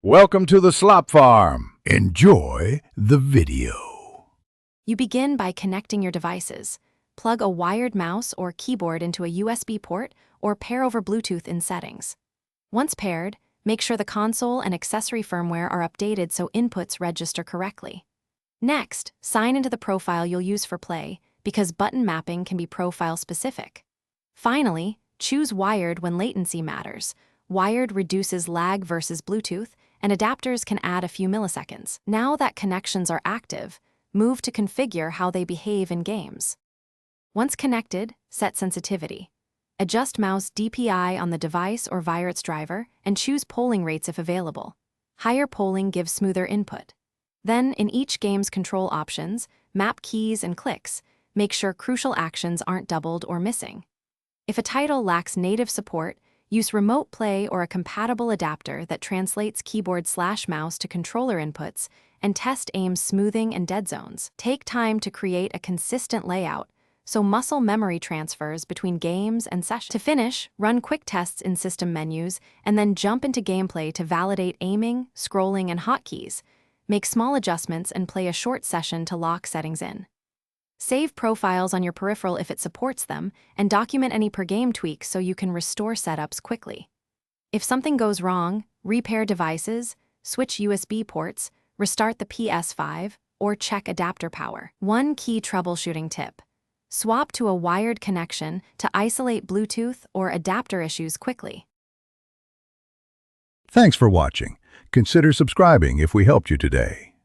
Welcome to the Slop Farm. Enjoy the video. You begin by connecting your devices. Plug a wired mouse or keyboard into a USB port or pair over Bluetooth in settings. Once paired, make sure the console and accessory firmware are updated so inputs register correctly. Next, sign into the profile you'll use for play, because button mapping can be profile-specific. Finally, choose wired when latency matters. Wired reduces lag versus Bluetooth, and adapters can add a few milliseconds. Now that connections are active, move to configure how they behave in games. Once connected, set sensitivity. Adjust mouse DPI on the device or via its driver, and choose polling rates if available. Higher polling gives smoother input. Then, in each game's control options, map keys and clicks. Make sure crucial actions aren't doubled or missing. If a title lacks native support, use remote play or a compatible adapter that translates keyboard/mouse to controller inputs, and test aim's smoothing and dead zones. Take time to create a consistent layout, so muscle memory transfers between games and sessions. To finish, run quick tests in system menus, and then jump into gameplay to validate aiming, scrolling, and hotkeys. Make small adjustments and play a short session to lock settings in. Save profiles on your peripheral if it supports them, and document any per-game tweaks so you can restore setups quickly. If something goes wrong, repair devices, switch USB ports, restart the Ps5, or check adapter power. One key troubleshooting tip: swap to a wired connection to isolate Bluetooth or adapter issues quickly. Thanks for watching. Consider subscribing if we helped you today.